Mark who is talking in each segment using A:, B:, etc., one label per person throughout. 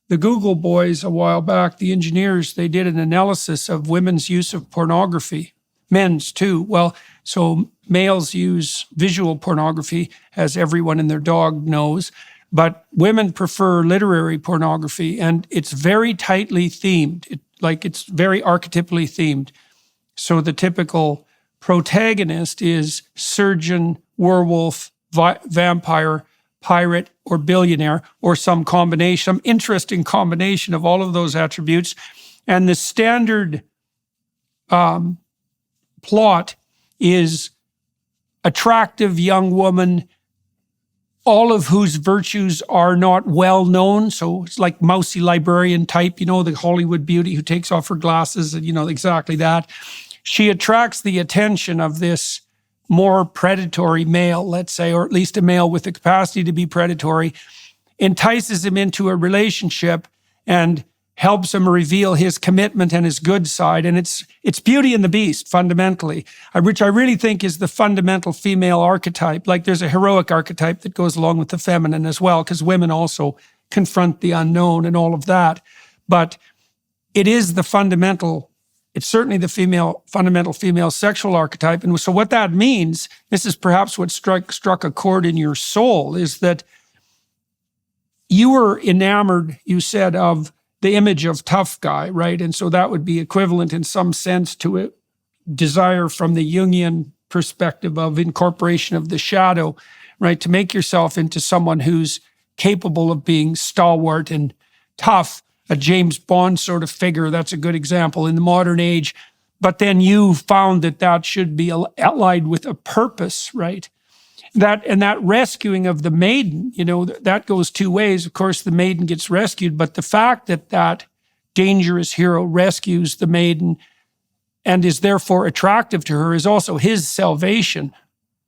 A: the Google boys a while back, the engineers, they did an analysis of women's use of pornography, men's too. Well, so males use visual pornography, as everyone and their dog knows, but women prefer literary pornography, and it's very tightly themed. It's very archetypally themed. So the typical protagonist is surgeon, werewolf, vampire, pirate, or billionaire, or some combination, some interesting combination of all of those attributes. And the standard plot is attractive young woman, all of whose virtues are not well known. So it's like mousy librarian type, the Hollywood beauty who takes off her glasses and, exactly that. She attracts the attention of this more predatory male, let's say, or at least a male with the capacity to be predatory, entices him into a relationship and helps him reveal his commitment and his good side. And it's Beauty and the Beast, fundamentally, which I really think is the fundamental female archetype. Like there's a heroic archetype that goes along with the feminine as well, because women also confront the unknown and all of that. But it is the fundamental, it's certainly the fundamental female sexual archetype. And so what that means, this is perhaps what struck a chord in your soul, is that you were enamored, you said, of the image of tough guy, right? And so that would be equivalent in some sense to a desire from the Jungian perspective of incorporation of the shadow, right? To make yourself into someone who's capable of being stalwart and tough, a James Bond sort of figure. That's a good example in the modern age. But then you found that should be allied with a purpose, right? That rescuing of the maiden, that goes two ways. Of course, the maiden gets rescued, but the fact that dangerous hero rescues the maiden and is therefore attractive to her is also his salvation.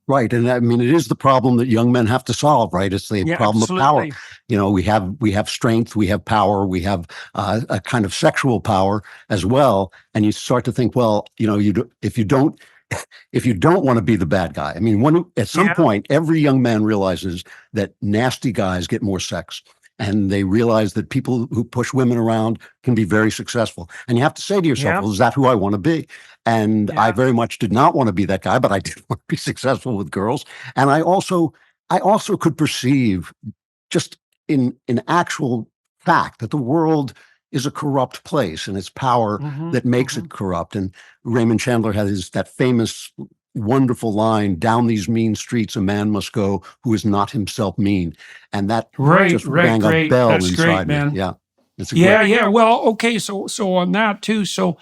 B: Right. And I mean, it is the problem that young men have to solve, right? It's the problem
A: absolutely.
B: Of power. We have strength, we have power, we have a kind of sexual power as well. And you start to think, well, if you don't want to be the bad guy, I mean, at some point, every young man realizes that nasty guys get more sex. And they realize that people who push women around can be very successful. And you have to say to yourself, well, is that who I want to be? And I very much did not want to be that guy, but I did want to be successful with girls. And I also could perceive just in actual fact that the world is a corrupt place, and it's power that makes it corrupt. And Raymond Chandler has that famous, wonderful line, "Down these mean streets a man must go who is not himself mean." And that just rang a bell
A: That's
B: inside
A: great, man.
B: me. Yeah.
A: Well, okay, so on that too, so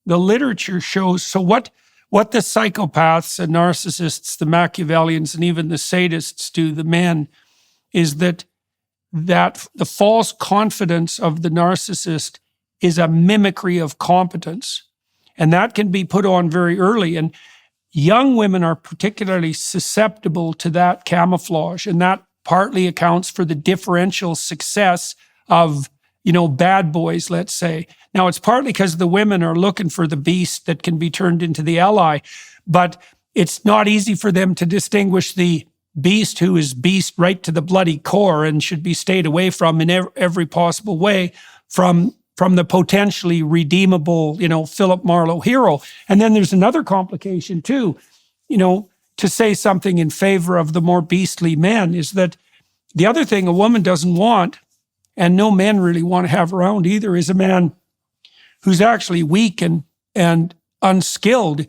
A: the literature shows, so what the psychopaths and narcissists, the Machiavellians, and even the sadists do, the men, is that the false confidence of the narcissist is a mimicry of competence. And that can be put on very early. And young women are particularly susceptible to that camouflage. And that partly accounts for the differential success of, bad boys, let's say. Now, it's partly because the women are looking for the beast that can be turned into the ally. But it's not easy for them to distinguish the beast who is beast right to the bloody core and should be stayed away from in every possible way from the potentially redeemable, Philip Marlowe hero. And then there's another complication too, to say something in favor of the more beastly men is that the other thing a woman doesn't want, and no men really want to have around either, is a man who's actually weak and unskilled,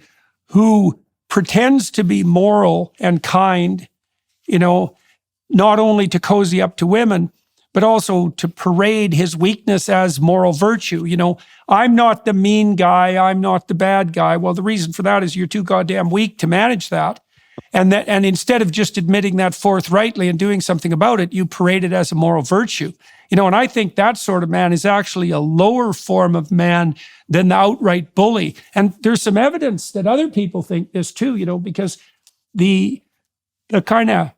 A: who pretends to be moral and kind, not only to cozy up to women, but also to parade his weakness as moral virtue. I'm not the mean guy, I'm not the bad guy. Well, the reason for that is you're too goddamn weak to manage that. And instead of just admitting that forthrightly and doing something about it, you parade it as a moral virtue. And I think that sort of man is actually a lower form of man than the outright bully. And there's some evidence that other people think this too, because the kind of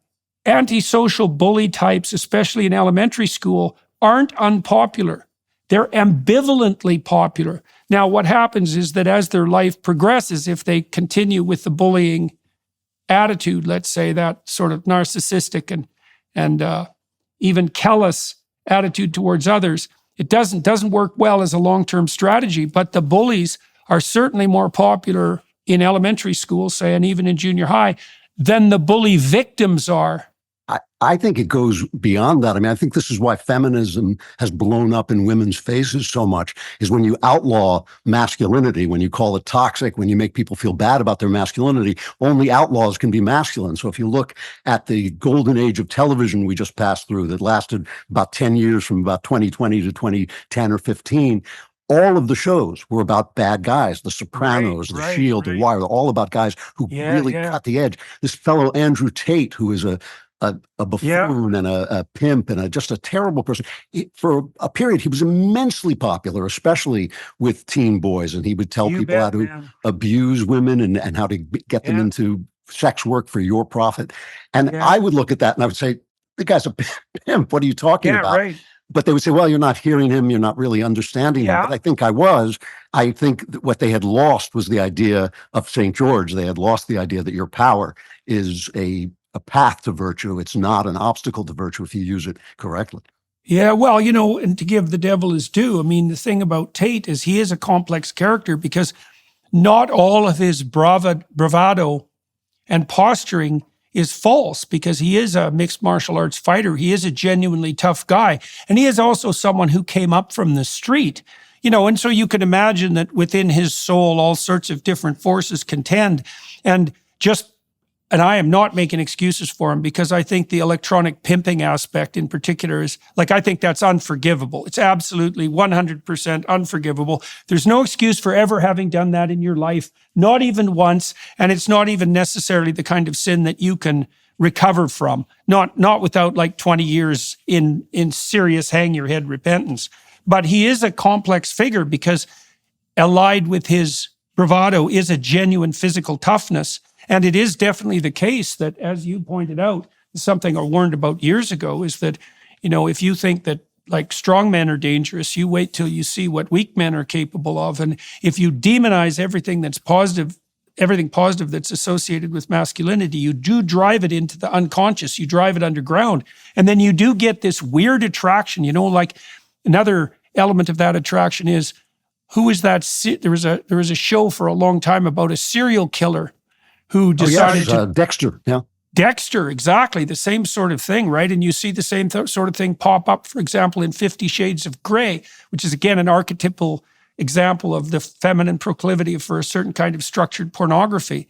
A: antisocial bully types, especially in elementary school, aren't unpopular. They're ambivalently popular. Now, what happens is that as their life progresses, if they continue with the bullying attitude, let's say that sort of narcissistic and even callous attitude towards others, It doesn't work well as a long-term strategy, but the bullies are certainly more popular in elementary school, say, and even in junior high, than the bully victims are.
B: I think it goes beyond that. I mean, I think this is why feminism has blown up in women's faces so much, is when you outlaw masculinity, when you call it toxic, when you make people feel bad about their masculinity, only outlaws can be masculine. So if you look at the golden age of television we just passed through that lasted about 10 years from about 2020 to 2010 or 15, all of the shows were about bad guys. The Sopranos, The Shield, The Wire, all about guys who really cut the edge. This fellow Andrew Tate, who is a buffoon and a pimp and just a terrible person. For a period, he was immensely popular, especially with teen boys. And he would tell people how to abuse women and how to get them into sex work for your profit. And I would look at that and I would say, the guy's a pimp. What are you talking about?
A: Right.
B: But they would say, well, you're not hearing him. You're not really understanding him. But I think I was. I think that what they had lost was the idea of St. George. They had lost the idea that your power is a path to virtue. It's not an obstacle to virtue if you use it correctly.
A: Yeah, well, you know, and to give the devil his due, I mean, the thing about Tate is he is a complex character because not all of his bravado and posturing is false, because he is a mixed martial arts fighter. He is a genuinely tough guy. And he is also someone who came up from the street, you know, and so you can imagine that within his soul, all sorts of different forces contend. And I am not making excuses for him, because I think the electronic pimping aspect in particular is, like, I think that's unforgivable. It's absolutely 100% unforgivable. There's no excuse for ever having done that in your life, not even once. And it's not even necessarily the kind of sin that you can recover from, not without like 20 years in serious hang your head repentance. But he is a complex figure because allied with his bravado is a genuine physical toughness. And it is definitely the case that, as you pointed out, something I warned about years ago is that, you know, if you think that like strong men are dangerous, you wait till you see what weak men are capable of. And if you demonize everything that's positive, everything positive that's associated with masculinity, you do drive it into the unconscious, you drive it underground. And then you do get this weird attraction, you know, like another element of that attraction is, who is that? There was a show for a long time about a serial killer who decided to
B: Dexter,
A: Dexter, exactly, the same sort of thing, right? And you see the same sort of thing pop up, for example, in 50 Shades of Grey, which is, again, an archetypal example of the feminine proclivity for a certain kind of structured pornography.